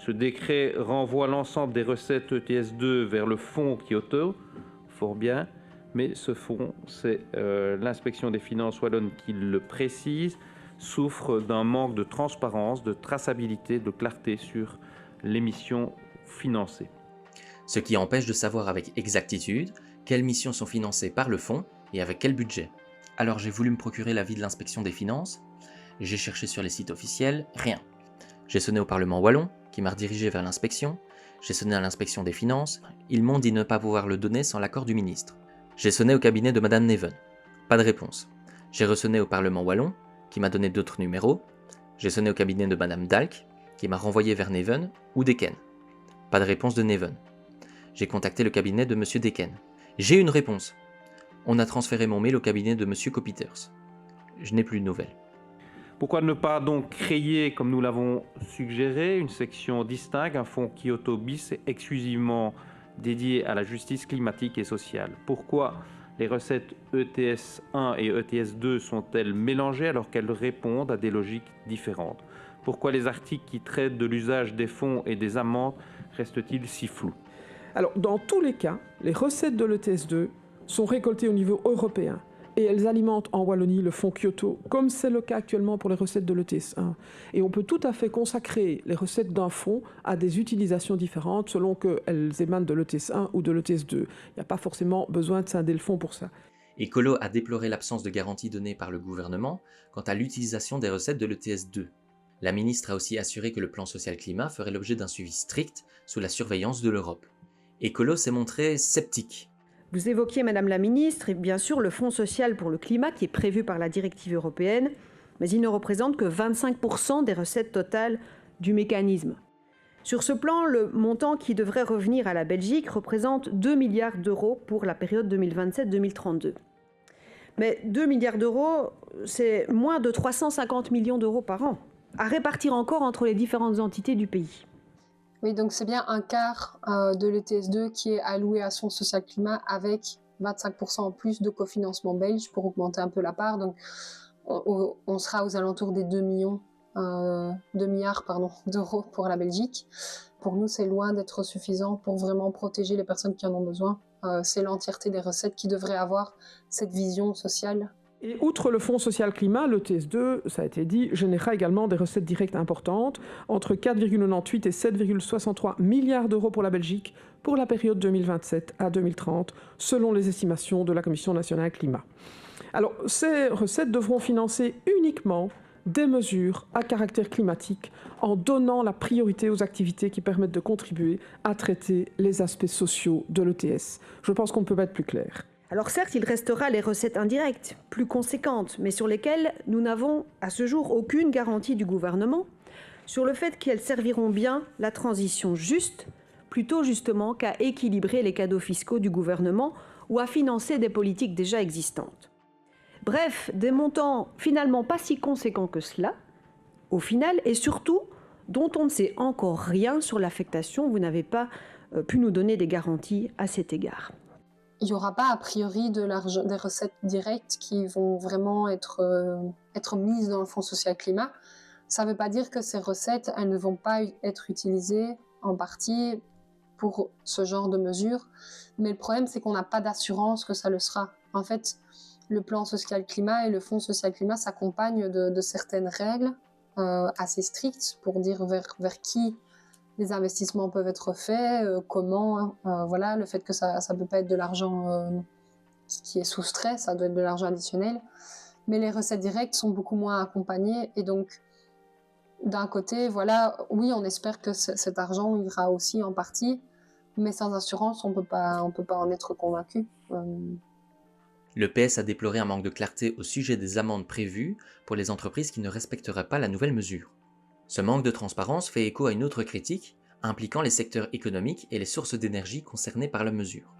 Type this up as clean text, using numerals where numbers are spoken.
Ce décret renvoie l'ensemble des recettes ETS2 vers le fonds Kyoto, fort bien, mais ce fonds, c'est l'inspection des finances wallonne qui le précise, souffre d'un manque de transparence, de traçabilité, de clarté sur les missions financées. Ce qui empêche de savoir avec exactitude quelles missions sont financées par le fonds et avec quel budget. Alors j'ai voulu me procurer l'avis de l'inspection des finances, j'ai cherché sur les sites officiels, rien. J'ai sonné au Parlement wallon, qui m'a redirigé vers l'inspection, j'ai sonné à l'inspection des finances, ils m'ont dit ne pas pouvoir le donner sans l'accord du ministre. J'ai sonné au cabinet de Madame Neven, pas de réponse. J'ai ressonné au Parlement wallon, qui m'a donné d'autres numéros, j'ai sonné au cabinet de Madame Dalk, qui m'a renvoyé vers Neven ou Deken. Pas de réponse de Neven. J'ai contacté le cabinet de Monsieur Deken. J'ai une réponse. On a transféré mon mail au cabinet de Monsieur Copiters. Je n'ai plus de nouvelles. Pourquoi ne pas donc créer, comme nous l'avons suggéré, une section distincte, un fonds Kyoto bis exclusivement dédié à la justice climatique et sociale? Pourquoi les recettes ETS 1 et ETS 2 sont-elles mélangées alors qu'elles répondent à des logiques différentes? Pourquoi les articles qui traitent de l'usage des fonds et des amendes restent-ils si flous? Alors, dans tous les cas, les recettes de l'ETS2 sont récoltées au niveau européen et elles alimentent en Wallonie le fonds Kyoto, comme c'est le cas actuellement pour les recettes de l'ETS1. Et on peut tout à fait consacrer les recettes d'un fonds à des utilisations différentes selon qu'elles émanent de l'ETS1 ou de l'ETS2. Il n'y a pas forcément besoin de scinder le fonds pour ça. Ecolo a déploré l'absence de garantie donnée par le gouvernement quant à l'utilisation des recettes de l'ETS2. La ministre a aussi assuré que le plan social-climat ferait l'objet d'un suivi strict sous la surveillance de l'Europe. Ecolo s'est montré sceptique. Vous évoquiez, Madame la Ministre, et bien sûr le Fonds social pour le climat qui est prévu par la directive européenne, mais il ne représente que 25% des recettes totales du mécanisme. Sur ce plan, le montant qui devrait revenir à la Belgique représente 2 milliards d'euros pour la période 2027-2032. Mais 2 milliards d'euros, c'est moins de 350 millions d'euros par an, à répartir encore entre les différentes entités du pays. Oui, donc c'est bien un quart de l'ETS2 qui est alloué à son social climat avec 25% en plus de cofinancement belge pour augmenter un peu la part. Donc on sera aux alentours des 2 milliards d'euros pour la Belgique. Pour nous, c'est loin d'être suffisant pour vraiment protéger les personnes qui en ont besoin. C'est l'entièreté des recettes qui devrait avoir cette vision sociale. Et outre le Fonds social climat, le TS2, ça a été dit, générera également des recettes directes importantes, entre 4,98 et 7,63 milliards d'euros pour la Belgique pour la période 2027 à 2030, selon les estimations de la Commission nationale climat. Alors, ces recettes devront financer uniquement des mesures à caractère climatique en donnant la priorité aux activités qui permettent de contribuer à traiter les aspects sociaux de l'ETS. Je pense qu'on ne peut pas être plus clair. Alors certes, il restera les recettes indirectes, plus conséquentes, mais sur lesquelles nous n'avons à ce jour aucune garantie du gouvernement sur le fait qu'elles serviront bien la transition juste, plutôt justement qu'à équilibrer les cadeaux fiscaux du gouvernement ou à financer des politiques déjà existantes. Bref, des montants finalement pas si conséquents que cela, au final, et surtout dont on ne sait encore rien sur l'affectation. Vous n'avez pas pu nous donner des garanties à cet égard. Il n'y aura pas a priori des recettes directes qui vont vraiment être mises dans le Fonds social climat. Ça ne veut pas dire que ces recettes, elles ne vont pas être utilisées en partie pour ce genre de mesures. Mais le problème, c'est qu'on n'a pas d'assurance que ça le sera. En fait, le plan social climat et le Fonds social climat s'accompagnent de certaines règles assez strictes pour dire vers qui les investissements peuvent être faits, comment, voilà, le fait que ça ne peut pas être de l'argent qui est soustrait, ça doit être de l'argent additionnel. Mais les recettes directes sont beaucoup moins accompagnées et donc, d'un côté, voilà, oui, on espère que cet argent ira aussi en partie, mais sans assurance, on peut pas en être convaincu. Le PS a déploré un manque de clarté au sujet des amendes prévues pour les entreprises qui ne respecteraient pas la nouvelle mesure. Ce manque de transparence fait écho à une autre critique impliquant les secteurs économiques et les sources d'énergie concernées par la mesure.